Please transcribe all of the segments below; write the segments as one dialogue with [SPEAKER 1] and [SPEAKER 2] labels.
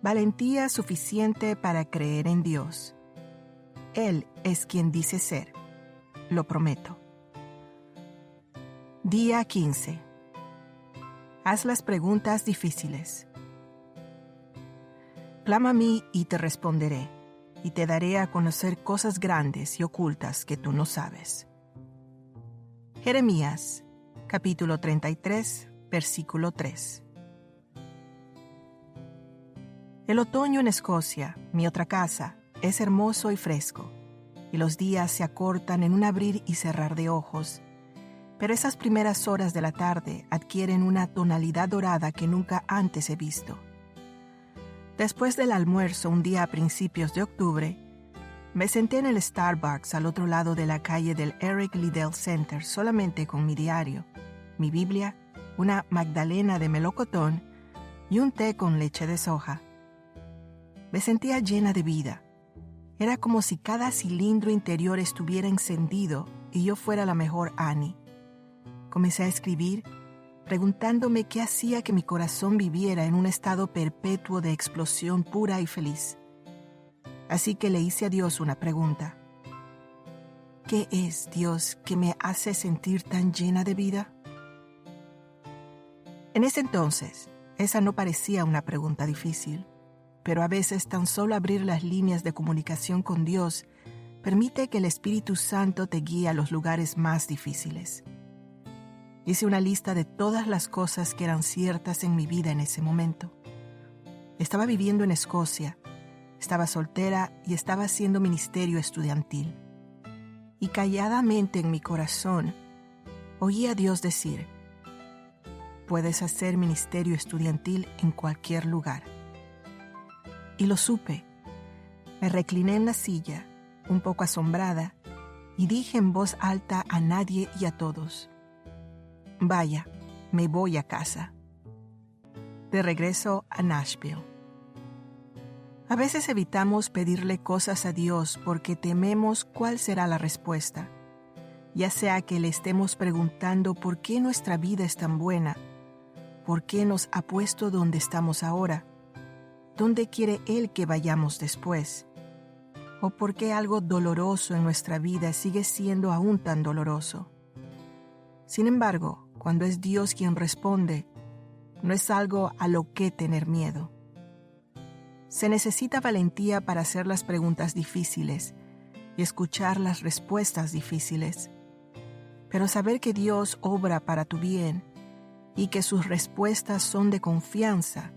[SPEAKER 1] Valentía suficiente para creer en Dios. Él es quien dice ser. Lo prometo. Día 15. Haz las preguntas difíciles. Clama a mí y te responderé, y te daré a conocer cosas grandes y ocultas que tú no sabes. Jeremías, capítulo 33, versículo 3. El otoño en Escocia, mi otra casa, es hermoso y fresco, y los días se acortan en un abrir y cerrar de ojos, pero esas primeras horas de la tarde adquieren una tonalidad dorada que nunca antes he visto. Después del almuerzo un día a principios de octubre, me senté en el Starbucks al otro lado de la calle del Eric Liddell Center solamente con mi diario, mi Biblia, una magdalena de melocotón y un té con leche de soja. Me sentía llena de vida. Era como si cada cilindro interior estuviera encendido y yo fuera la mejor Annie. Comencé a escribir, preguntándome qué hacía que mi corazón viviera en un estado perpetuo de explosión pura y feliz. Así que le hice a Dios una pregunta. ¿Qué es, Dios, que me hace sentir tan llena de vida? En ese entonces, esa no parecía una pregunta difícil, pero a veces tan solo abrir las líneas de comunicación con Dios permite que el Espíritu Santo te guíe a los lugares más difíciles. Hice una lista de todas las cosas que eran ciertas en mi vida en ese momento. Estaba viviendo en Escocia, estaba soltera y estaba haciendo ministerio estudiantil. Y calladamente en mi corazón oí a Dios decir: puedes hacer ministerio estudiantil en cualquier lugar. Y lo supe. Me recliné en la silla, un poco asombrada, y dije en voz alta a nadie y a todos: vaya, me voy a casa. De regreso a Nashville. A veces evitamos pedirle cosas a Dios porque tememos cuál será la respuesta, ya sea que le estemos preguntando por qué nuestra vida es tan buena, por qué nos ha puesto donde estamos ahora, dónde quiere Él que vayamos después, o por qué algo doloroso en nuestra vida sigue siendo aún tan doloroso. Sin embargo, cuando es Dios quien responde, no es algo a lo que tener miedo. Se necesita valentía para hacer las preguntas difíciles y escuchar las respuestas difíciles. Pero saber que Dios obra para tu bien y que sus respuestas son de confianza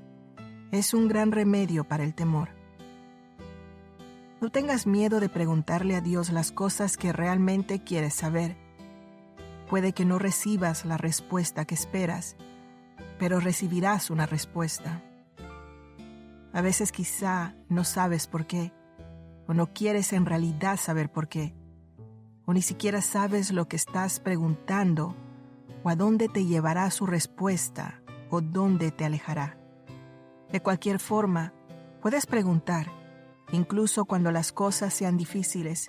[SPEAKER 1] es un gran remedio para el temor. No tengas miedo de preguntarle a Dios las cosas que realmente quieres saber. Puede que no recibas la respuesta que esperas, pero recibirás una respuesta. A veces quizá no sabes por qué, o no quieres en realidad saber por qué, o ni siquiera sabes lo que estás preguntando, o a dónde te llevará su respuesta, o dónde te alejará. De cualquier forma, puedes preguntar, incluso cuando las cosas sean difíciles,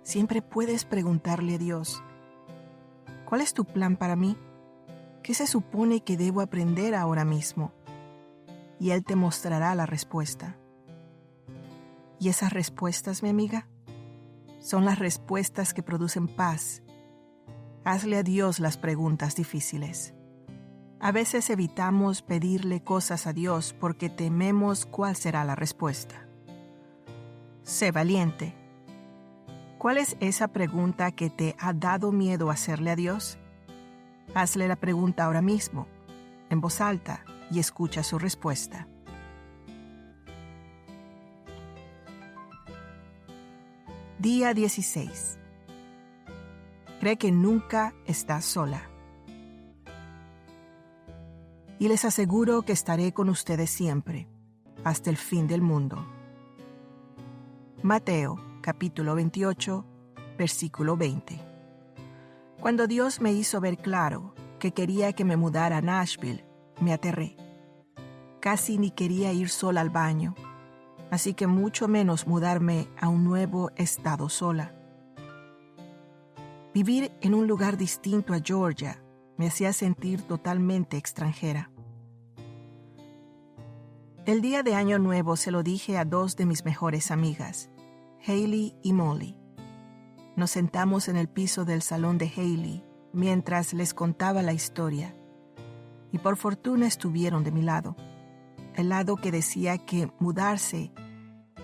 [SPEAKER 1] siempre puedes preguntarle a Dios: ¿cuál es tu plan para mí? ¿Qué se supone que debo aprender ahora mismo? Y Él te mostrará la respuesta. ¿Y esas respuestas, mi amiga? Son las respuestas que producen paz. Hazle a Dios las preguntas difíciles. A veces evitamos pedirle cosas a Dios porque tememos cuál será la respuesta. Sé valiente. ¿Cuál es esa pregunta que te ha dado miedo hacerle a Dios? Hazle la pregunta ahora mismo, en voz alta, y escucha su respuesta. Día 16. Cree que nunca estás sola. Y les aseguro que estaré con ustedes siempre, hasta el fin del mundo. Mateo, capítulo 28, versículo 20. Cuando Dios me hizo ver claro que quería que me mudara a Nashville, me aterré. Casi ni quería ir sola al baño, así que mucho menos mudarme a un nuevo estado sola. Vivir en un lugar distinto a Georgia me hacía sentir totalmente extranjera. El día de Año Nuevo se lo dije a dos de mis mejores amigas, Hailey y Molly. Nos sentamos en el piso del salón de Hailey mientras les contaba la historia, y por fortuna estuvieron de mi lado, el lado que decía que mudarse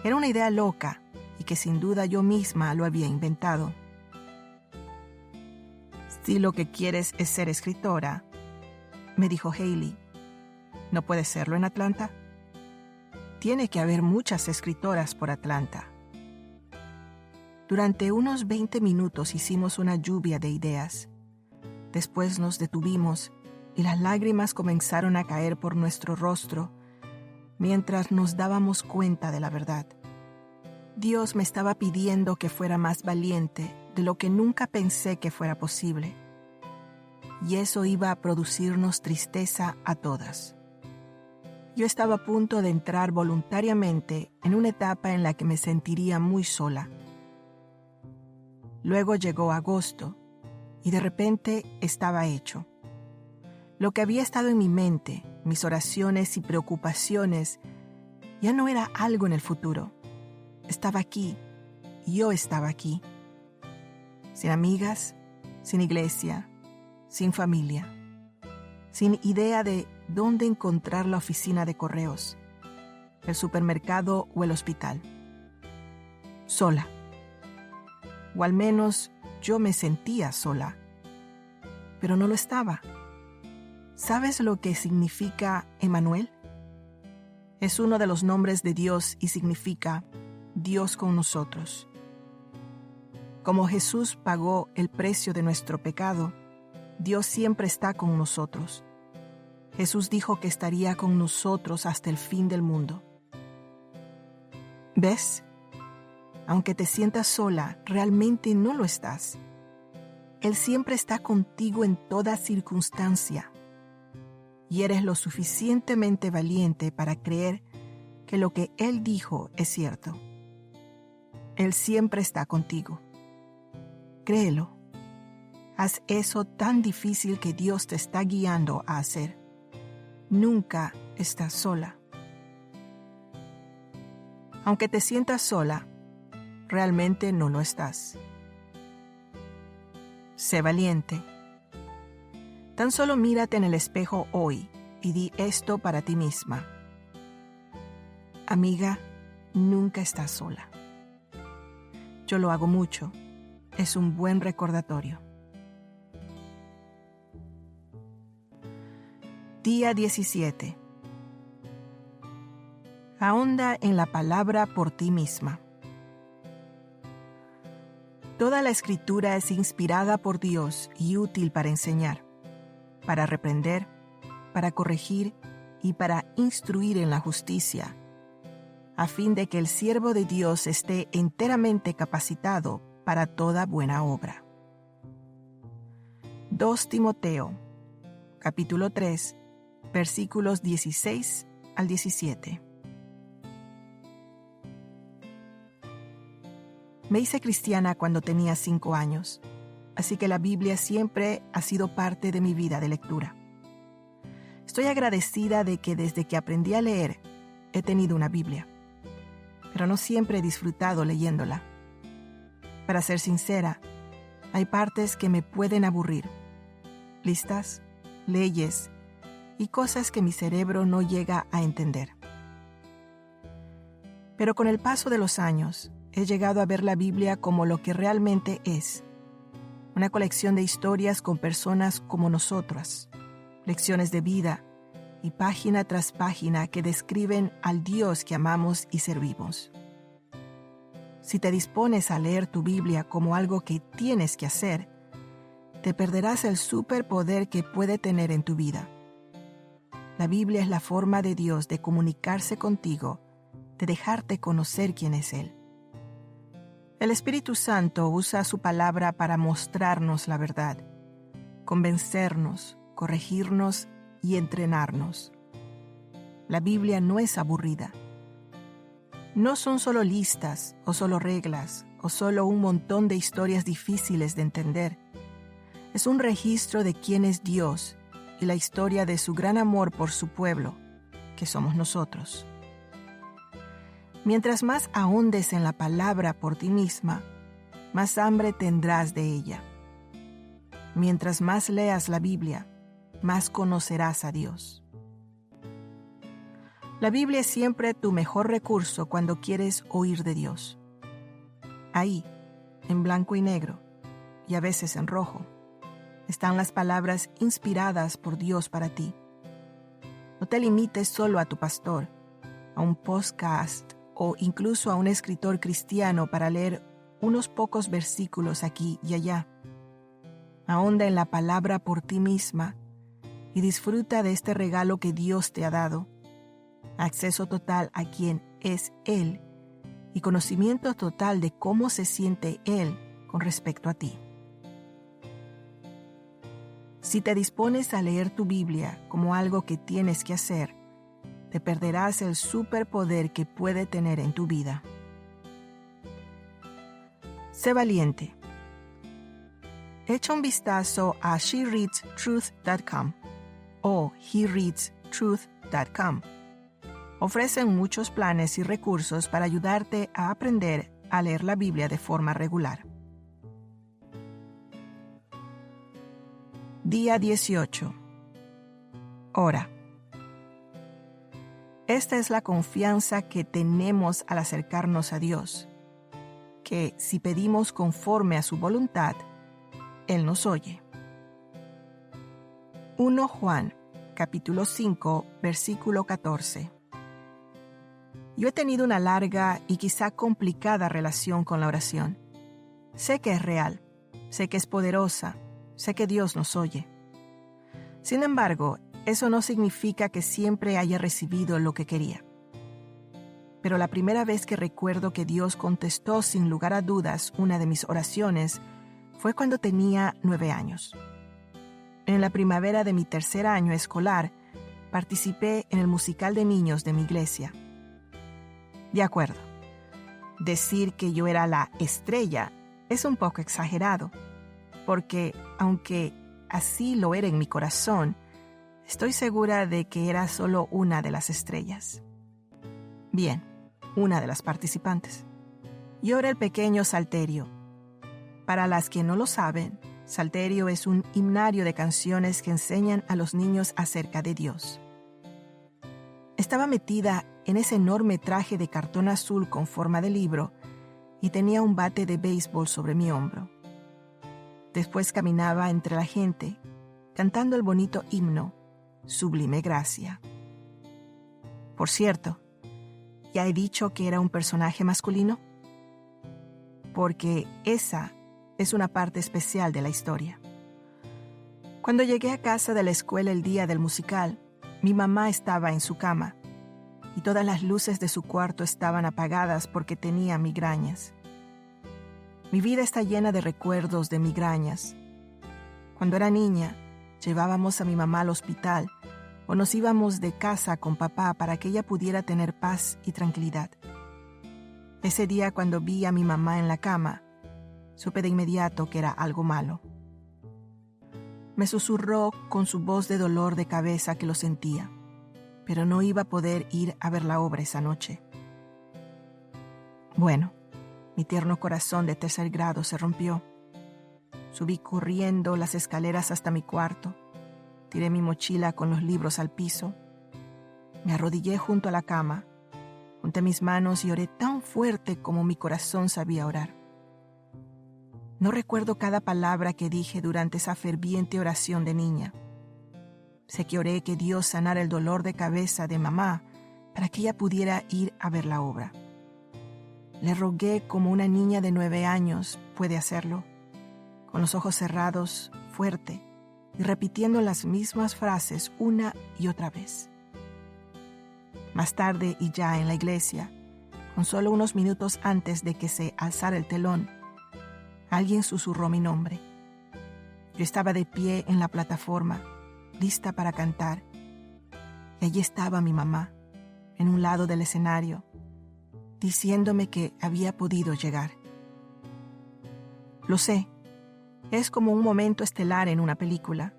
[SPEAKER 1] era una idea loca y que sin duda yo misma lo había inventado. Si lo que quieres es ser escritora, me dijo Hailey, ¿no puedes serlo en Atlanta? Tiene que haber muchas escritoras por Atlanta. Durante unos 20 minutos hicimos una lluvia de ideas. Después nos detuvimos y las lágrimas comenzaron a caer por nuestro rostro mientras nos dábamos cuenta de la verdad. Dios me estaba pidiendo que fuera más valiente de lo que nunca pensé que fuera posible. Y eso iba a producirnos tristeza a todas. Yo estaba a punto de entrar voluntariamente en una etapa en la que me sentiría muy sola. Luego llegó agosto y de repente estaba hecho. Lo que había estado en mi mente, mis oraciones y preocupaciones, ya no era algo en el futuro. Estaba aquí, y yo estaba aquí. Sin amigas, sin iglesia, sin familia, sin idea de dónde encontrar la oficina de correos, el supermercado o el hospital. Sola. O al menos yo me sentía sola. Pero no lo estaba. ¿Sabes lo que significa Emmanuel? Es uno de los nombres de Dios y significa Dios con nosotros. Como Jesús pagó el precio de nuestro pecado, Dios siempre está con nosotros. Jesús dijo que estaría con nosotros hasta el fin del mundo. ¿Ves? Aunque te sientas sola, realmente no lo estás. Él siempre está contigo en toda circunstancia. Y eres lo suficientemente valiente para creer que lo que Él dijo es cierto. Él siempre está contigo. Créelo. Haz eso tan difícil que Dios te está guiando a hacer. Nunca estás sola. Aunque te sientas sola, realmente no lo estás. Sé valiente. Tan solo mírate en el espejo hoy y di esto para ti misma. Amiga, nunca estás sola. Yo lo hago mucho. Es un buen recordatorio. Día 17. Ahonda en la palabra por ti misma. Toda la Escritura es inspirada por Dios y útil para enseñar, para reprender, para corregir y para instruir en la justicia, a fin de que el siervo de Dios esté enteramente capacitado para toda buena obra. 2 Timoteo, capítulo 3, versículos 16 al 17. Me hice cristiana cuando tenía 5 años, así que la Biblia siempre ha sido parte de mi vida de lectura. Estoy agradecida de que desde que aprendí a leer, he tenido una Biblia, pero no siempre he disfrutado leyéndola. Para ser sincera, hay partes que me pueden aburrir. Listas, leyes y cosas que mi cerebro no llega a entender. Pero con el paso de los años, he llegado a ver la Biblia como lo que realmente es. Una colección de historias con personas como nosotras, lecciones de vida y página tras página que describen al Dios que amamos y servimos. Si te dispones a leer tu Biblia como algo que tienes que hacer, te perderás el superpoder que puede tener en tu vida. La Biblia es la forma de Dios de comunicarse contigo, de dejarte conocer quién es Él. El Espíritu Santo usa su palabra para mostrarnos la verdad, convencernos, corregirnos y entrenarnos. La Biblia no es aburrida. No son solo listas o solo reglas o solo un montón de historias difíciles de entender. Es un registro de quién es Dios y la historia de su gran amor por su pueblo, que somos nosotros. Mientras más ahondes en la palabra por ti misma, más hambre tendrás de ella. Mientras más leas la Biblia, más conocerás a Dios. La Biblia es siempre tu mejor recurso cuando quieres oír de Dios. Ahí, en blanco y negro, y a veces en rojo, están las palabras inspiradas por Dios para ti. No te limites solo a tu pastor, a un podcast o incluso a un escritor cristiano para leer unos pocos versículos aquí y allá. Ahonda en la palabra por ti misma y disfruta de este regalo que Dios te ha dado. Acceso total a quien es Él y conocimiento total de cómo se siente Él con respecto a ti. Si te dispones a leer tu Biblia como algo que tienes que hacer, te perderás el superpoder que puede tener en tu vida. Sé valiente. Echa un vistazo a shereadstruth.com o hereadstruth.com. Ofrecen muchos planes y recursos para ayudarte a aprender a leer la Biblia de forma regular. Día 18. Ora. Esta es la confianza que tenemos al acercarnos a Dios, que si pedimos conforme a su voluntad, Él nos oye. 1 Juan, capítulo 5, versículo 14. Yo he tenido una larga y quizá complicada relación con la oración. Sé que es real, sé que es poderosa, sé que Dios nos oye. Sin embargo, eso no significa que siempre haya recibido lo que quería. Pero la primera vez que recuerdo que Dios contestó sin lugar a dudas una de mis oraciones fue cuando tenía 9 años. En la primavera de mi tercer año escolar, participé en el musical de niños de mi iglesia. De acuerdo, decir que yo era la estrella es un poco exagerado, porque aunque así lo era en mi corazón, estoy segura de que era solo una de las estrellas. Bien, una de las participantes. Yo era el pequeño Salterio. Para las que no lo saben, Salterio es un himnario de canciones que enseñan a los niños acerca de Dios. Estaba metida en ese enorme traje de cartón azul con forma de libro y tenía un bate de béisbol sobre mi hombro. Después caminaba entre la gente, cantando el bonito himno, Sublime Gracia. Por cierto, ¿ya he dicho que era un personaje masculino? Porque esa es una parte especial de la historia. Cuando llegué a casa de la escuela el día del musical, mi mamá estaba en su cama y todas las luces de su cuarto estaban apagadas porque tenía migrañas. Mi vida está llena de recuerdos de migrañas. Cuando era niña, llevábamos a mi mamá al hospital o nos íbamos de casa con papá para que ella pudiera tener paz y tranquilidad. Ese día, cuando vi a mi mamá en la cama, supe de inmediato que era algo malo. Me susurró con su voz de dolor de cabeza que lo sentía, pero no iba a poder ir a ver la obra esa noche. Bueno, mi tierno corazón de tercer grado se rompió. Subí corriendo las escaleras hasta mi cuarto, tiré mi mochila con los libros al piso, me arrodillé junto a la cama, junté mis manos y oré tan fuerte como mi corazón sabía orar. No recuerdo cada palabra que dije durante esa ferviente oración de niña. Sé que oré que Dios sanara el dolor de cabeza de mamá para que ella pudiera ir a ver la obra. Le rogué como una niña de 9 años puede hacerlo, con los ojos cerrados, fuerte, y repitiendo las mismas frases una y otra vez. Más tarde y ya en la iglesia, con solo unos minutos antes de que se alzara el telón, alguien susurró mi nombre. Yo estaba de pie en la plataforma, lista para cantar, y allí estaba mi mamá, en un lado del escenario, diciéndome que había podido llegar. Lo sé, es como un momento estelar en una película,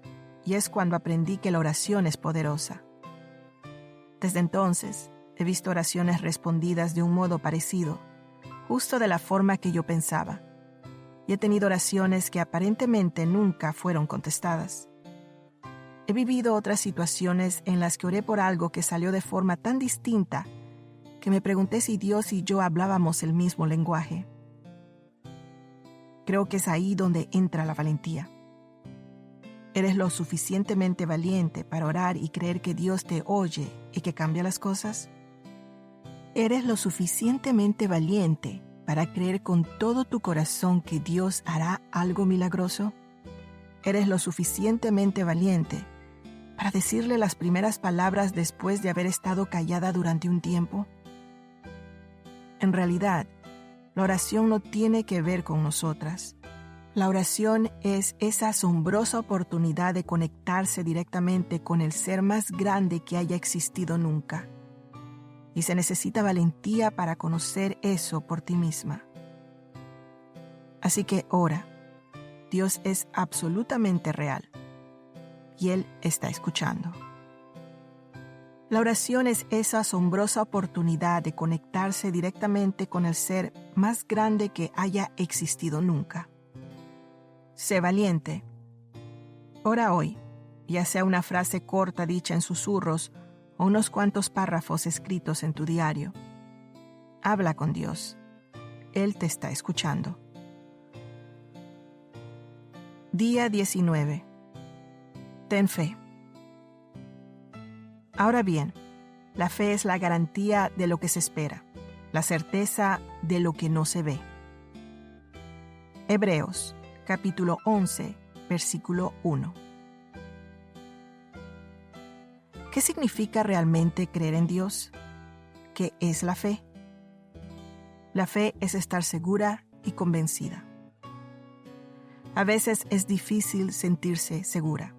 [SPEAKER 1] y es cuando aprendí que la oración es poderosa. Desde entonces, he visto oraciones respondidas de un modo parecido, justo de la forma que yo pensaba, y he tenido oraciones que aparentemente nunca fueron contestadas. He vivido otras situaciones en las que oré por algo que salió de forma tan distinta que me pregunté si Dios y yo hablábamos el mismo lenguaje. Creo que es ahí donde entra la valentía. ¿Eres lo suficientemente valiente para orar y creer que Dios te oye y que cambia las cosas? ¿Eres lo suficientemente valiente para creer con todo tu corazón que Dios hará algo milagroso? ¿Eres lo suficientemente valiente para decirle las primeras palabras después de haber estado callada durante un tiempo? En realidad, la oración no tiene que ver con nosotras. La oración es esa asombrosa oportunidad de conectarse directamente con el ser más grande que haya existido nunca. Y se necesita valentía para conocer eso por ti misma. Así que ora. Dios es absolutamente real. Y Él está escuchando. La oración es esa asombrosa oportunidad de conectarse directamente con el ser más grande que haya existido nunca. Sé valiente. Ora hoy, ya sea una frase corta dicha en susurros o unos cuantos párrafos escritos en tu diario. Habla con Dios. Él te está escuchando. Día 19. Ten fe. Ahora bien, la fe es la garantía de lo que se espera, la certeza de lo que no se ve. Hebreos, capítulo 11, versículo 1. ¿Qué significa realmente creer en Dios? ¿Qué es la fe? La fe es estar segura y convencida. A veces es difícil sentirse segura.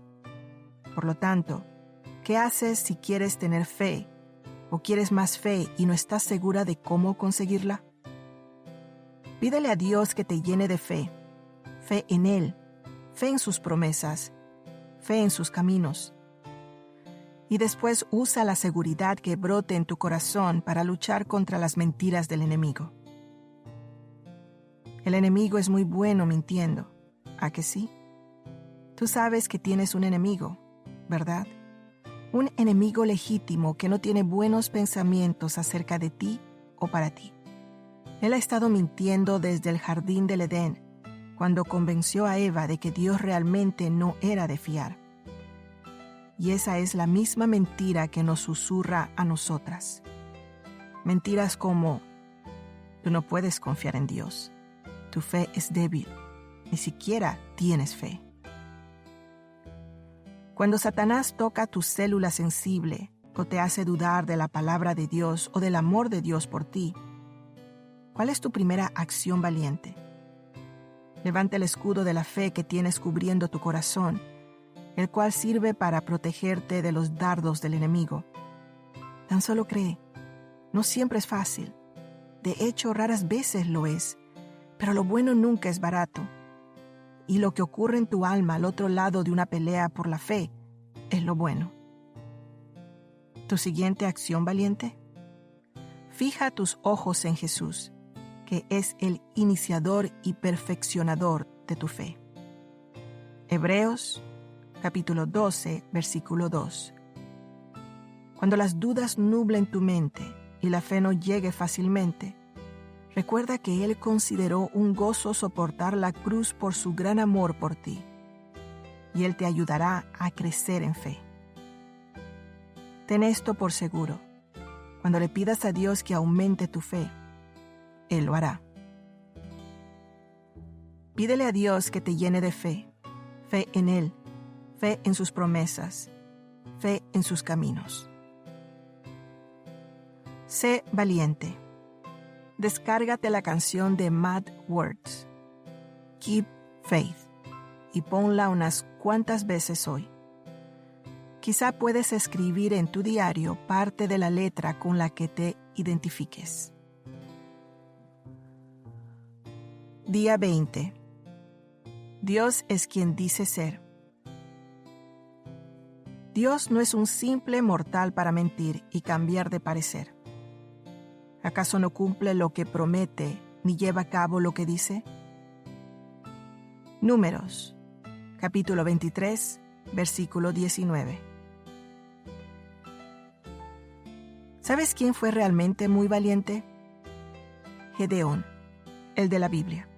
[SPEAKER 1] Por lo tanto, ¿qué haces si quieres tener fe o quieres más fe y no estás segura de cómo conseguirla? Pídele a Dios que te llene de fe en Él, fe en sus promesas, fe en sus caminos. Y después usa la seguridad que brote en tu corazón para luchar contra las mentiras del enemigo. El enemigo es muy bueno mintiendo, ¿a que sí? Tú sabes que tienes un enemigo, ¿verdad? Un enemigo legítimo que no tiene buenos pensamientos acerca de ti o para ti. Él ha estado mintiendo desde el jardín del Edén, cuando convenció a Eva de que Dios realmente no era de fiar. Y esa es la misma mentira que nos susurra a nosotras. Mentiras como: tú no puedes confiar en Dios, tu fe es débil, ni siquiera tienes fe. Cuando Satanás toca tu célula sensible o te hace dudar de la palabra de Dios o del amor de Dios por ti, ¿cuál es tu primera acción valiente? Levanta el escudo de la fe que tienes cubriendo tu corazón, el cual sirve para protegerte de los dardos del enemigo. Tan solo cree. No siempre es fácil. De hecho, raras veces lo es, pero lo bueno nunca es barato. Y lo que ocurre en tu alma al otro lado de una pelea por la fe es lo bueno. ¿Tu siguiente acción valiente? Fija tus ojos en Jesús, que es el iniciador y perfeccionador de tu fe. Hebreos, capítulo 12, versículo 2. Cuando las dudas nublen tu mente y la fe no llegue fácilmente, recuerda que Él consideró un gozo soportar la cruz por su gran amor por ti, y Él te ayudará a crecer en fe. Ten esto por seguro: cuando le pidas a Dios que aumente tu fe, Él lo hará. Pídele a Dios que te llene de fe en Él, fe en sus promesas, fe en sus caminos. Sé valiente. Descárgate la canción de Matt Words, Keep Faith, y ponla unas cuantas veces hoy. Quizá puedes escribir en tu diario parte de la letra con la que te identifiques. Día 20. Dios es quien dice ser. Dios no es un simple mortal para mentir y cambiar de parecer. ¿Acaso no cumple lo que promete ni lleva a cabo lo que dice? Números, capítulo 23, versículo 19. ¿Sabes quién fue realmente muy valiente? Gedeón, el de la Biblia.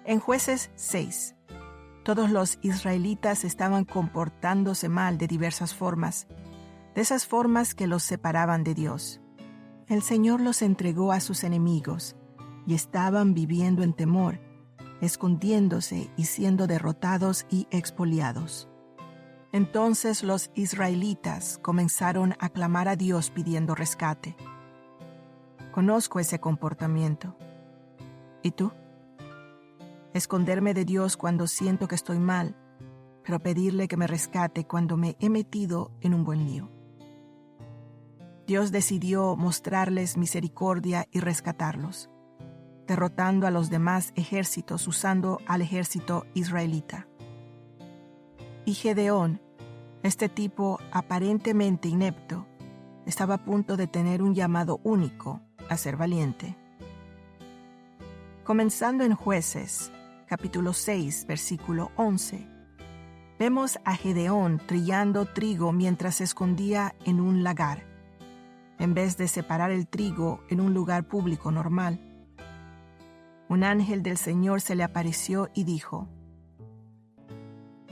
[SPEAKER 1] En Jueces 6, todos los israelitas estaban comportándose mal de diversas formas, de esas formas que los separaban de Dios. El Señor los entregó a sus enemigos y estaban viviendo en temor, escondiéndose y siendo derrotados y expoliados. Entonces los israelitas comenzaron a clamar a Dios pidiendo rescate. Conozco ese comportamiento. ¿Y tú? Esconderme de Dios cuando siento que estoy mal, pero pedirle que me rescate cuando me he metido en un buen lío. Dios decidió mostrarles misericordia y rescatarlos, derrotando a los demás ejércitos usando al ejército israelita. Y Gedeón, este tipo aparentemente inepto, estaba a punto de tener un llamado único a ser valiente. Comenzando en Jueces, capítulo 6, versículo 11, vemos a Gedeón trillando trigo mientras se escondía en un lagar, en vez de separar el trigo en un lugar público normal. Un ángel del Señor se le apareció y dijo: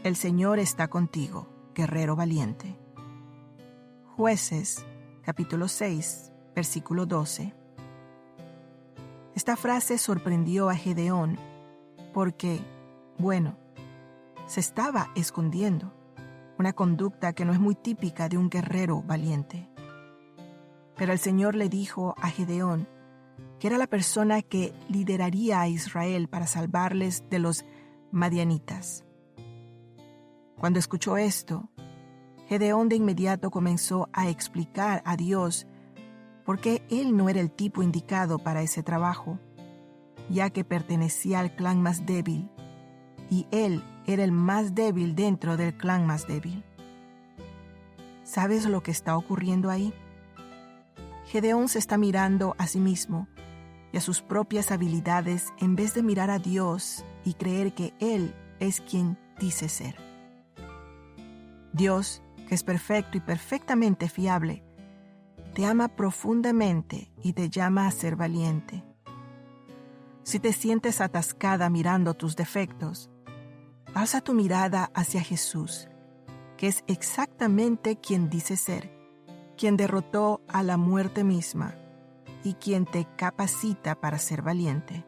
[SPEAKER 1] El Señor está contigo, guerrero valiente. Jueces, capítulo 6, versículo 12. Esta frase sorprendió a Gedeón porque, se estaba escondiendo, una conducta que no es muy típica de un guerrero valiente. Pero el Señor le dijo a Gedeón que era la persona que lideraría a Israel para salvarles de los madianitas. Cuando escuchó esto, Gedeón de inmediato comenzó a explicar a Dios por qué él no era el tipo indicado para ese trabajo, ya que pertenecía al clan más débil, y él era el más débil dentro del clan más débil. ¿Sabes lo que está ocurriendo ahí? Gedeón se está mirando a sí mismo y a sus propias habilidades en vez de mirar a Dios y creer que Él es quien dice ser. Dios, que es perfecto y perfectamente fiable, te ama profundamente y te llama a ser valiente. Si te sientes atascada mirando tus defectos, alza tu mirada hacia Jesús, que es exactamente quien dice ser, quien derrotó a la muerte misma y quien te capacita para ser valiente.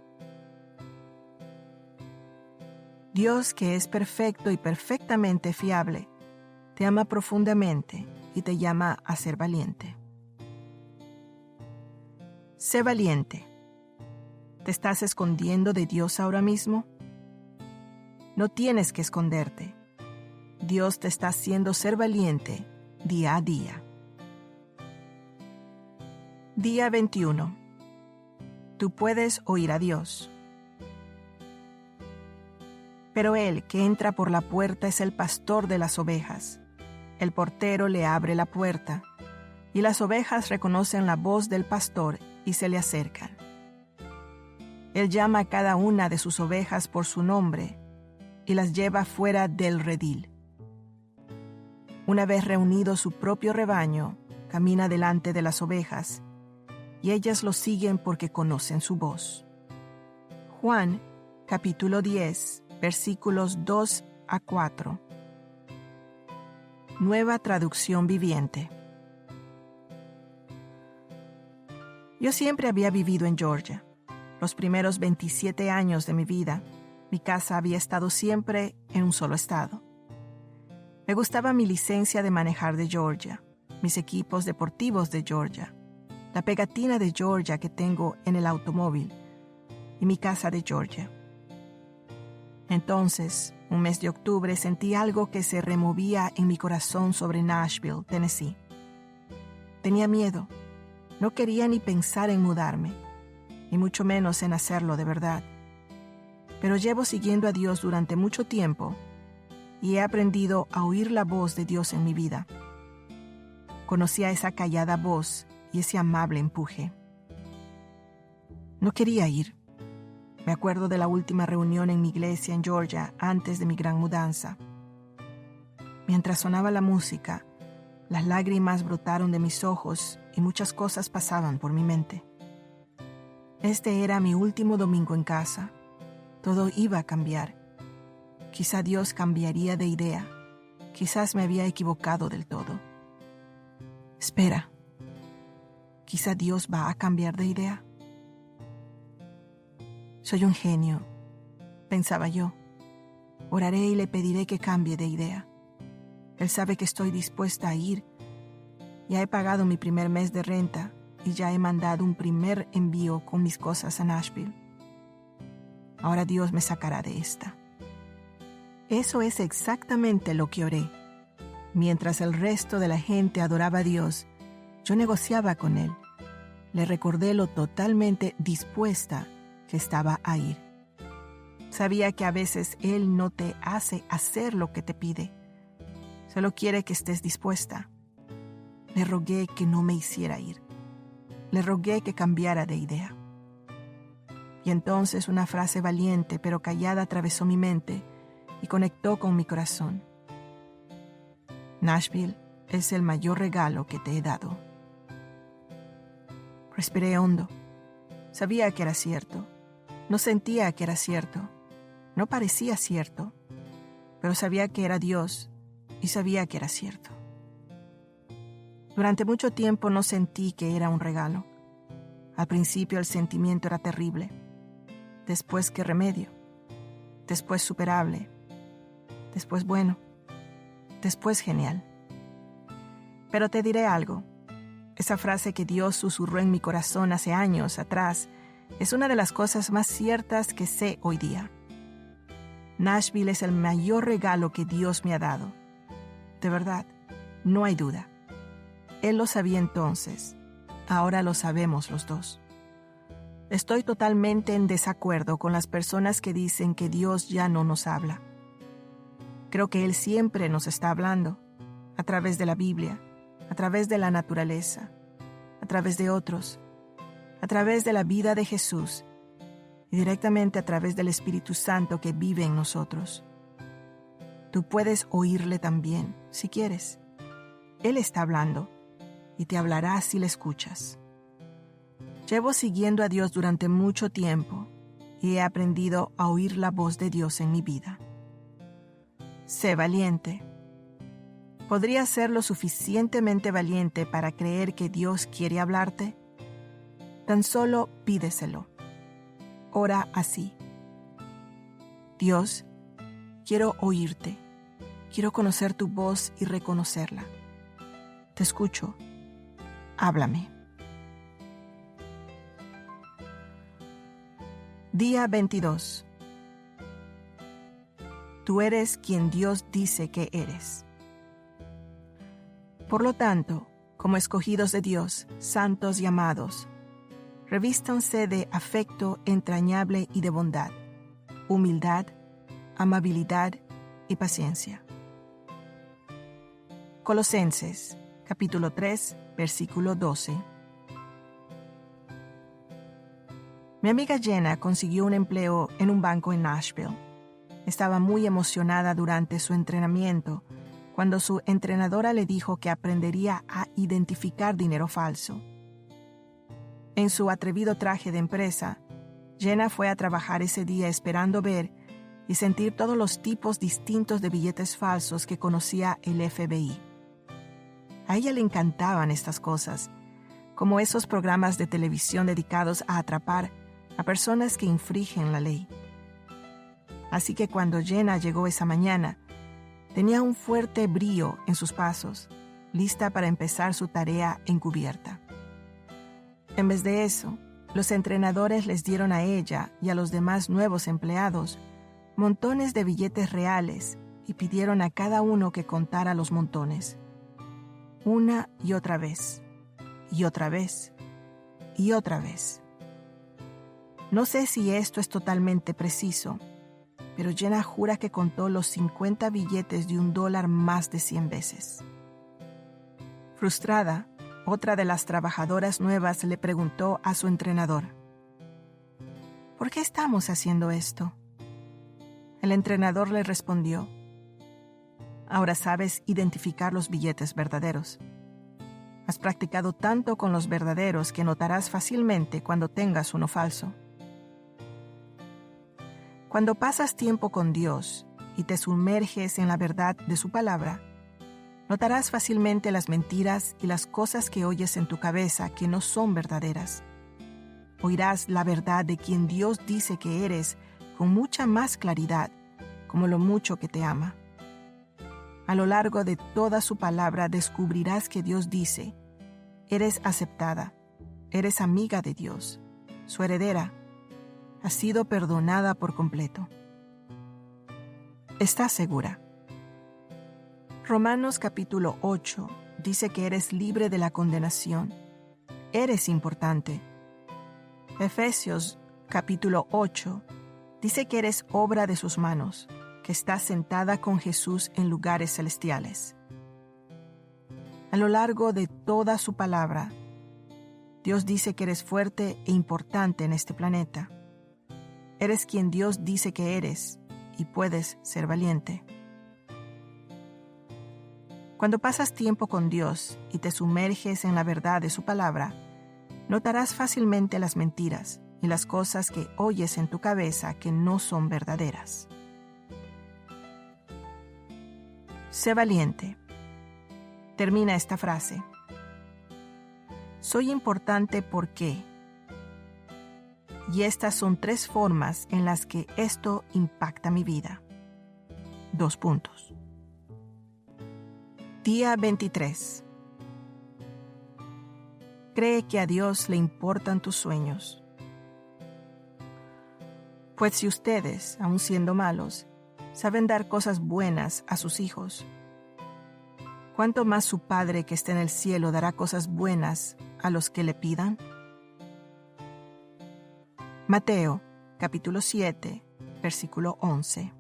[SPEAKER 1] Dios, que es perfecto y perfectamente fiable, te ama profundamente y te llama a ser valiente. Sé valiente. ¿Te estás escondiendo de Dios ahora mismo? No tienes que esconderte. Dios te está haciendo ser valiente día a día. Día 21. Tú puedes oír a Dios. Pero el que entra por la puerta es el pastor de las ovejas. El portero le abre la puerta, y las ovejas reconocen la voz del pastor y se le acercan. Él llama a cada una de sus ovejas por su nombre y las lleva fuera del redil. Una vez reunido su propio rebaño, camina delante de las ovejas, y ellas lo siguen porque conocen su voz. Juan, capítulo 10, versículos 2 a 4. Nueva traducción viviente. Yo siempre había vivido en Georgia. Los primeros 27 años de mi vida, mi casa había estado siempre en un solo estado. Me gustaba mi licencia de manejar de Georgia, mis equipos deportivos de Georgia, la pegatina de Georgia que tengo en el automóvil y mi casa de Georgia. Entonces, un mes de octubre, sentí algo que se removía en mi corazón sobre Nashville, Tennessee. Tenía miedo. No quería ni pensar en mudarme, y mucho menos en hacerlo de verdad. Pero llevo siguiendo a Dios durante mucho tiempo, y he aprendido a oír la voz de Dios en mi vida. Conocí a esa callada voz y ese amable empuje. No quería ir. Me acuerdo de la última reunión en mi iglesia en Georgia antes de mi gran mudanza. Mientras sonaba la música, las lágrimas brotaron de mis ojos y muchas cosas pasaban por mi mente. Este era mi último domingo en casa. Todo iba a cambiar. Quizá Dios cambiaría de idea. Quizás me había equivocado del todo. Espera. Quizá Dios va a cambiar de idea. Soy un genio, pensaba yo. Oraré y le pediré que cambie de idea. Él sabe que estoy dispuesta a ir. Ya he pagado mi primer mes de renta y ya he mandado un primer envío con mis cosas a Nashville. Ahora Dios me sacará de esta. Eso es exactamente lo que oré. Mientras el resto de la gente adoraba a Dios, yo negociaba con Él. Le recordé lo totalmente dispuesta que estaba a ir. Sabía que a veces Él no te hace hacer lo que te pide. Solo quiere que estés dispuesta. Le rogué que no me hiciera ir. Le rogué que cambiara de idea. Y entonces una frase valiente pero callada atravesó mi mente y conectó con mi corazón. Nashville es el mayor regalo que te he dado. Respiré hondo. Sabía que era cierto. No sentía que era cierto. No parecía cierto. Pero sabía que era Dios y sabía que era cierto. Durante mucho tiempo no sentí que era un regalo. Al principio el sentimiento era terrible. Después, ¿qué remedio? Después, superable. Después, bueno. Después, genial. Pero te diré algo. Esa frase que Dios susurró en mi corazón hace años atrás es una de las cosas más ciertas que sé hoy día. Nashville es el mayor regalo que Dios me ha dado. De verdad, no hay duda. Él lo sabía entonces. Ahora lo sabemos los dos. Estoy totalmente en desacuerdo con las personas que dicen que Dios ya no nos habla. Creo que Él siempre nos está hablando, a través de la Biblia, a través de la naturaleza, a través de otros, a través de la vida de Jesús y directamente a través del Espíritu Santo que vive en nosotros. Tú puedes oírle también, si quieres. Él está hablando y te hablará si le escuchas. Llevo siguiendo a Dios durante mucho tiempo y he aprendido a oír la voz de Dios en mi vida. Sé valiente. ¿Podrías ser lo suficientemente valiente para creer que Dios quiere hablarte? Tan solo pídeselo. Ora así. Dios, quiero oírte. Quiero conocer tu voz y reconocerla. Te escucho. Háblame. Día 22. Tú eres quien Dios dice que eres. Por lo tanto, como escogidos de Dios, santos y amados, revístanse de afecto entrañable y de bondad, humildad, amabilidad y paciencia. Colosenses, capítulo 3, versículo 12. Mi amiga Jenna consiguió un empleo en un banco en Nashville. Estaba muy emocionada durante su entrenamiento cuando su entrenadora le dijo que aprendería a identificar dinero falso. En su atrevido traje de empresa, Jenna fue a trabajar ese día esperando ver y sentir todos los tipos distintos de billetes falsos que conocía el FBI. A ella le encantaban estas cosas, como esos programas de televisión dedicados a atrapar a personas que infringen la ley. Así que cuando Jenna llegó esa mañana, tenía un fuerte brío en sus pasos, lista para empezar su tarea encubierta. En vez de eso, los entrenadores les dieron a ella y a los demás nuevos empleados montones de billetes reales y pidieron a cada uno que contara los montones. Una y otra vez, y otra vez, y otra vez. No sé si esto es totalmente preciso, pero Jenna jura que contó los 50 billetes de $1 más de 100 veces. Frustrada, otra de las trabajadoras nuevas le preguntó a su entrenador: ¿por qué estamos haciendo esto? El entrenador le respondió: ahora sabes identificar los billetes verdaderos. Has practicado tanto con los verdaderos que notarás fácilmente cuando tengas uno falso. Cuando pasas tiempo con Dios y te sumerges en la verdad de su palabra, notarás fácilmente las mentiras y las cosas que oyes en tu cabeza que no son verdaderas. Oirás la verdad de quien Dios dice que eres con mucha más claridad, como lo mucho que te ama. A lo largo de toda su palabra descubrirás que Dios dice: eres aceptada, eres amiga de Dios, su heredera, has sido perdonada por completo. ¿Estás segura? Romanos capítulo 8 dice que eres libre de la condenación. Eres importante. Efesios capítulo 8 dice que eres obra de sus manos, que estás sentada con Jesús en lugares celestiales. A lo largo de toda su palabra, Dios dice que eres fuerte e importante en este planeta. Eres quien Dios dice que eres y puedes ser valiente. Cuando pasas tiempo con Dios y te sumerges en la verdad de su palabra, notarás fácilmente las mentiras y las cosas que oyes en tu cabeza que no son verdaderas. Sé valiente. Termina esta frase: soy importante porque. Y estas son 3 formas en las que esto impacta mi vida. 2 puntos. Día 23. Cree que a Dios le importan tus sueños. Pues si ustedes, aun siendo malos, saben dar cosas buenas a sus hijos, ¿cuánto más su Padre que está en el cielo dará cosas buenas a los que le pidan? Mateo, capítulo 7, versículo 11.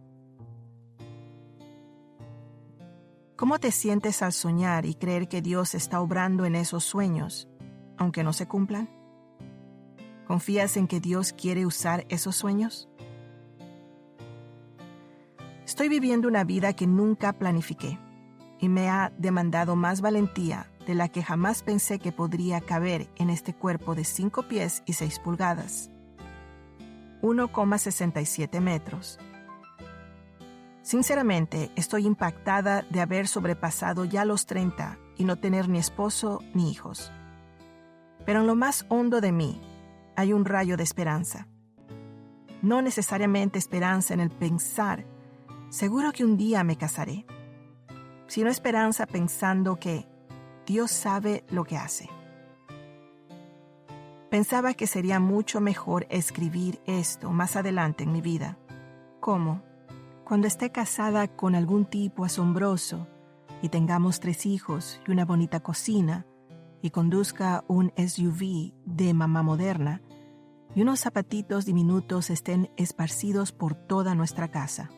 [SPEAKER 1] ¿Cómo te sientes al soñar y creer que Dios está obrando en esos sueños, aunque no se cumplan? ¿Confías en que Dios quiere usar esos sueños? Estoy viviendo una vida que nunca planifiqué y me ha demandado más valentía de la que jamás pensé que podría caber en este cuerpo de 5 pies y 6 pulgadas. 1,67 metros. Sinceramente, estoy impactada de haber sobrepasado ya los 30 y no tener ni esposo ni hijos. Pero en lo más hondo de mí hay un rayo de esperanza. No necesariamente esperanza en el pensar, seguro que un día me casaré, sino esperanza pensando que Dios sabe lo que hace. Pensaba que sería mucho mejor escribir esto más adelante en mi vida. ¿Cómo? Cuando esté casada con algún tipo asombroso y tengamos 3 hijos y una bonita cocina y conduzca un SUV de mamá moderna y unos zapatitos diminutos estén esparcidos por toda nuestra casa.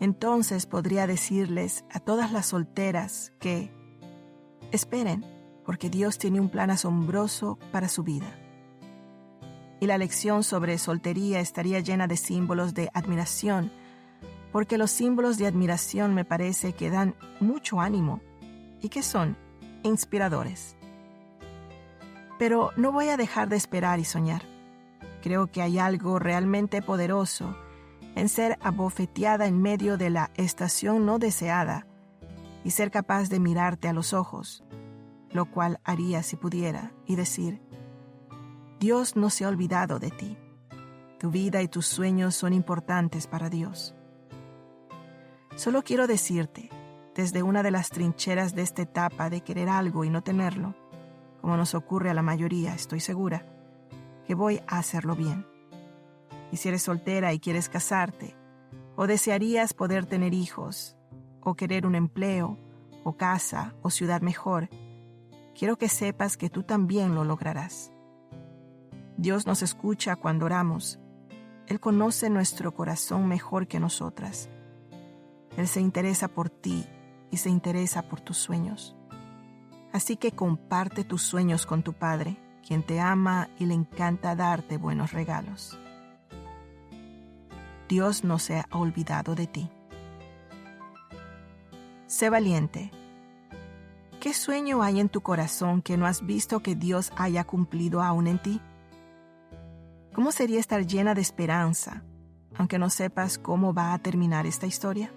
[SPEAKER 1] Entonces podría decirles a todas las solteras que esperen, porque Dios tiene un plan asombroso para su vida. Y la lección sobre soltería estaría llena de símbolos de admiración, porque los símbolos de admiración me parece que dan mucho ánimo y que son inspiradores. Pero no voy a dejar de esperar y soñar. Creo que hay algo realmente poderoso en ser abofeteada en medio de la estación no deseada y ser capaz de mirarte a los ojos, lo cual haría si pudiera, y decir: Dios no se ha olvidado de ti. Tu vida y tus sueños son importantes para Dios. Solo quiero decirte, desde una de las trincheras de esta etapa de querer algo y no tenerlo, como nos ocurre a la mayoría, estoy segura, que voy a hacerlo bien. Y si eres soltera y quieres casarte, o desearías poder tener hijos, o querer un empleo, o casa, o ciudad mejor, quiero que sepas que tú también lo lograrás. Dios nos escucha cuando oramos, Él conoce nuestro corazón mejor que nosotras. Él se interesa por ti y se interesa por tus sueños. Así que comparte tus sueños con tu Padre, quien te ama y le encanta darte buenos regalos. Dios no se ha olvidado de ti. Sé valiente. ¿Qué sueño hay en tu corazón que no has visto que Dios haya cumplido aún en ti? ¿Cómo sería estar llena de esperanza, aunque no sepas cómo va a terminar esta historia?